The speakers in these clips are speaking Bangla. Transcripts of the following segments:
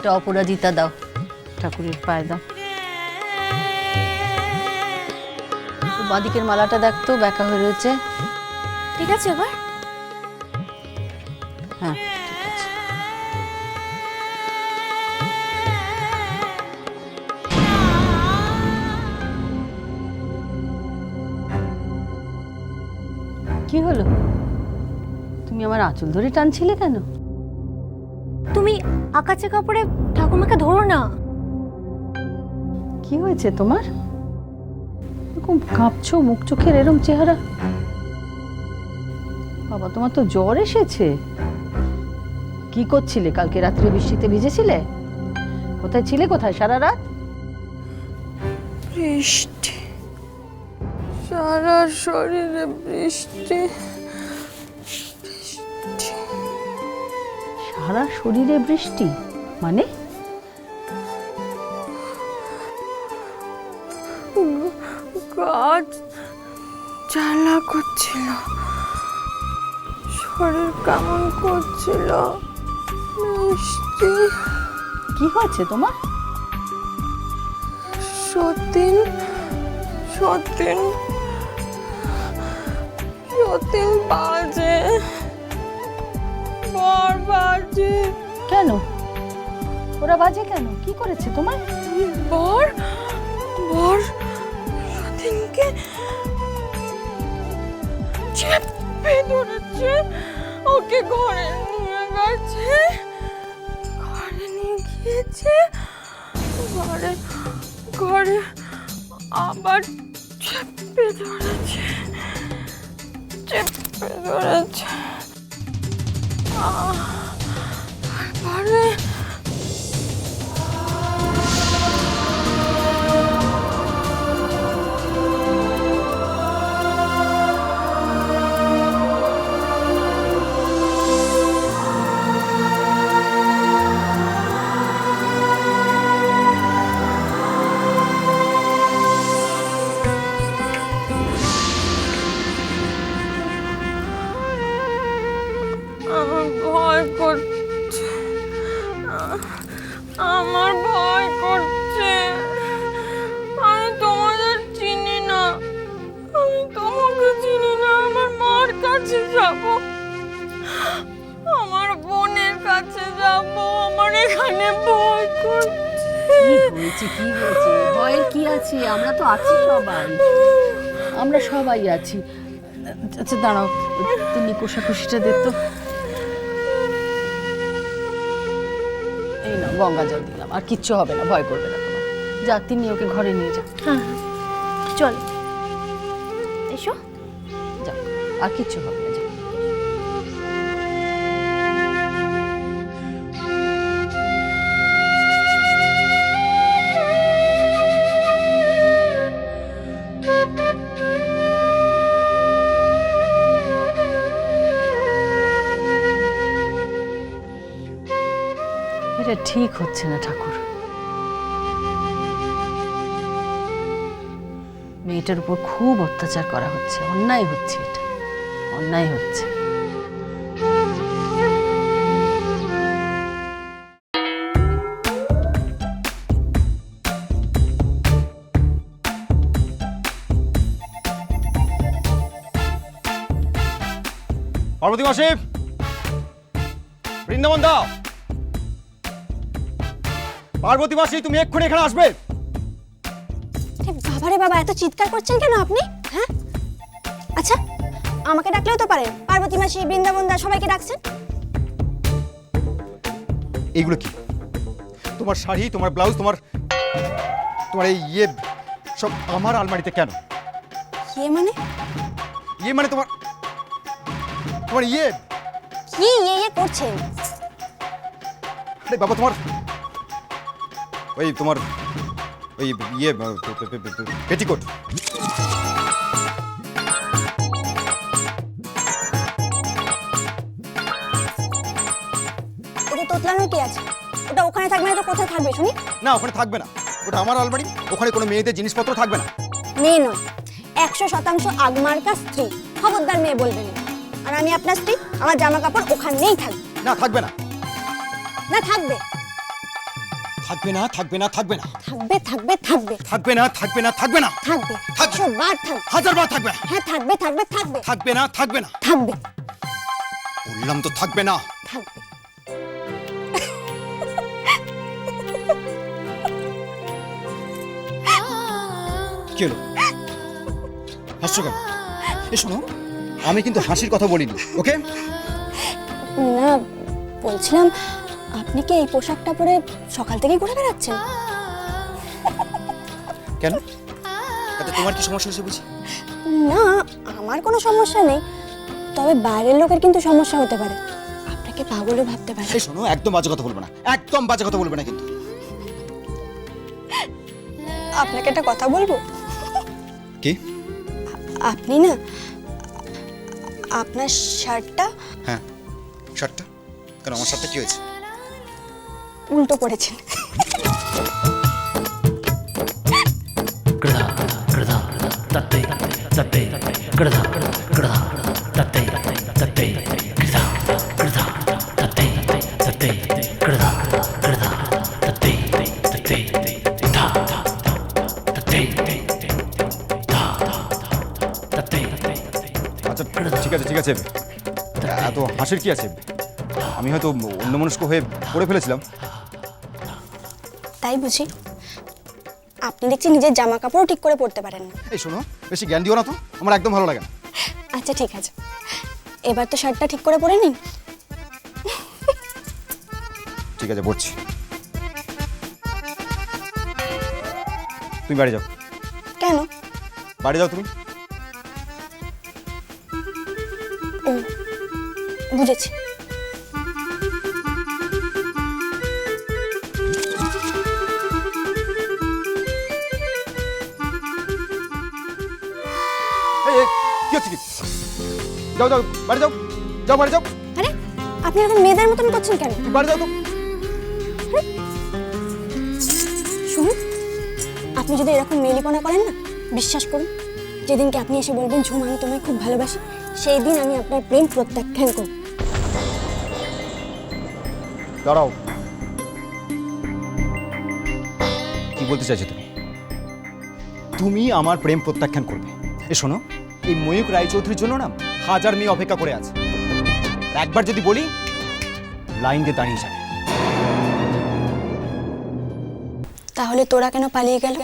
একটা অপরাজিতা দাও, ঠাকুরের পায়ে দাও। বাঁদিকের মালাটা দেখতো ব্যাকা হয়ে রয়েছে। ঠিক আছে এবার? হ্যাঁ ঠিক আছে। কি হলো, তুমি আমার আঁচল ধরে টানছিলে কেন? তুমি আকাশে কাপড়ে ঠাকুমাকে ধরো না। কি হয়েছে তোমার? এরকম কাঁপছো, মুখ চোখের এরকম চেহারা। বাবা তোমার তো জ্বর এসেছে। কি করছিলে কালকে রাত্রে? বৃষ্টিতে ভিজেছিলে? কোথায় ছিলে, কোথায় সারা রাত? বৃষ্টি, সারা শরীরে বৃষ্টি। সারা শরীরে বৃষ্টি মানে? গাছ জ্বালা করছিল, শরীর কেমন করছিল। বৃষ্টি। কি হয়েছে তোমার? সতীন, সতীন, সতীন বাজে, বর বাজে। কেন ওরা বাজে কেন? কি করেছে তোমার? বর, বর সতীনকে চেপে ধরেছে, ওকে ঘরে নিয়ে গেছে, ঘরে নিয়ে গিয়েছে, ঘরে ঘরে আবার চেপে ধরেছে, চেপে ধরেছে। তারপরে আমার ভয় করছে, আমার ভয় করছে। আমি তোমাদের চিনি না, আমি তোমাকে চিনি না। আমার মার কাছে যাব, আমার বোনের কাছে যাব, আমার এখানে ভয় করছে। কি হয়েছে, কি হয়েছে? ভয়ের কি আছে? আমরা তো আছি সবাই, আমরা সবাই আছি। আচ্ছা দাঁড়াও, তুমি কোষাকুষিটা দে তো। এই না, গঙ্গা জল দিলাম, আর কিচ্ছু হবে না, ভয় করবে না তোমার। যা, তিনি ওকে ঘরে নিয়ে যা। হ্যাঁ চল এসো। যাও, আর কিচ্ছু হবে না, যাও। এটা ঠিক হচ্ছে না ঠাকুর। মেয়েটার উপর খুব অত্যাচার করা হচ্ছে, অন্যায় হচ্ছে, এটা অন্যায় হচ্ছে। পার্বতী মাসি, বৃন্দাবন দাও। পার্বতী মাসি, তুমি এক্ষুনি এখানে আসবে। বাবারে বাবা, এত চিৎকার করছেন কেন আপনি? হ্যাঁ আচ্ছা, আমাকে ডাকলেও তো পারেন। পার্বতী মাসি, বৃন্দাবন দা, সবাইকে ডাকছেন। এইগুলো কি? তোমার শাড়ি, তোমার ব্লাউজ, তোমার তোমার এই সব আমার আলমারিতে কেন? ইয়ে মানে? ইয়ে মানে তোমার তোমার কি ইয়ে করছেন? আরে বাবা, তোমার ওই তোমার ওই পেটিকোট। ওটা তোতলানোর কি আছে? ওটা ওখানে থাকবে না তো কোথায় থাকবে শুনি? না, ওখানে থাকবে না, ওটা আমার আলমারি, ওখানে কোনো মেয়েদের জিনিসপত্র থাকবে না। মেয়ে নয়, 100% আগমার্কা স্ত্রী। খবরদার মেয়ে বলবেন না। আর আমি আপনার স্ত্রী, আমার জামা কাপড় ওখানেই থাকবে। না, থাকবে না। না থাকবে। থাকবে না থাকবে না থাকবে না থাকবে থাকবে থাকবে থাকবে না থাকবে না থাকবে না থাকবে থাকবে। 100 বার থাকবে। 1000 বার থাকবে না হ্যাঁ থাকবে থাকবে থাকবে থাকবে না থাকবে না থাকবে বললাম তো থাকবে না। থাকবে। কি হলো হাসছো কেন? এ শোনো, আমি কিন্তু হাসির কথা বলিনি, ওকে? না বলছিলাম আপনি কি এই পোশাকটা পরে সকাল থেকে ঘুরে বেড়াচ্ছেন? কেন? তাতে তোমার কি সমস্যা হয়েছে বুঝি? না আমার কোনো সমস্যা নেই, তবে বাইরের লোকের কিন্তু সমস্যা হতে পারে, আপনাকে পাগলও ভাবতে পারে। এই শোনো, একদম বাজে কথা বলবে না, একদম বাজে কথা বলবে না কিন্তু। আপনাকে একটা কথা বলবো? কি? আপনি না আপনার শার্টটা হ্যাঁ, শার্টটা কেন? আমার শার্টটা কি হয়েছে? উল্টো পড়েছেন। Grda, grda, tatte, tatte, grda, grda, tatte, tatte, grda, grda, tatte, tatte, grda, grda, tatte, tatte, da, tatte, da, tatte, আচ্ছা ঠিক আছে ঠিক আছে, এত হাসির কি আছে? আমি হয়তো অন্যমনস্ক হয়ে পড়ে ফেলেছিলাম। তাই বুঝি? আপনি দেখছি নিজের জামা কাপড়ও ঠিক করে পরতে পারেন না। এই শোনো, বেশি জ্ঞান দিও না তো, আমার একদম ভালো লাগে না। আচ্ছা ঠিক আছে, এবার তো শার্টটা ঠিক করে পরে নিন। ঠিক আছে, পড়ছি। তুমি বাড়ি যাও। কেন? বাড়ি যাও তুমি। ও বুঝেছি। এই, এই, কি হচ্ছে কি? যাও যাও, বাড়ি যাও, যাও বাড়ি যাও, আরে আপনি এখন মেয়েদের মতন করছেন কেন? বাড়ি যাও তো। শুনুন, আপনি যদি এরকম মেলিপনা করেন না, বিশ্বাস করুন যেদিনকে আপনি এসে বলবেন ঝুম আমি তোমায় খুব ভালোবাসি, সেই দিন আমি আপনার প্রেম প্রত্যাখ্যান করব। দাঁড়াও, কি বলতে চাইছো তুমি? তুমি আমার প্রেম প্রত্যাখ্যান করবে? এ শোনো, এই ময়ূক রায়চৌধুরীর জন্য না 1000 মেয়ে অপেক্ষা করে আছে। একবার যদি বলি, লাইন দিয়ে দাঁড়িয়ে যাবে। তাহলে তোরা কেন পালিয়ে গেল?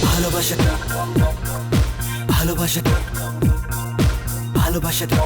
ভালোবাসাটা ভালোবাসাটা ভালোবাসাটা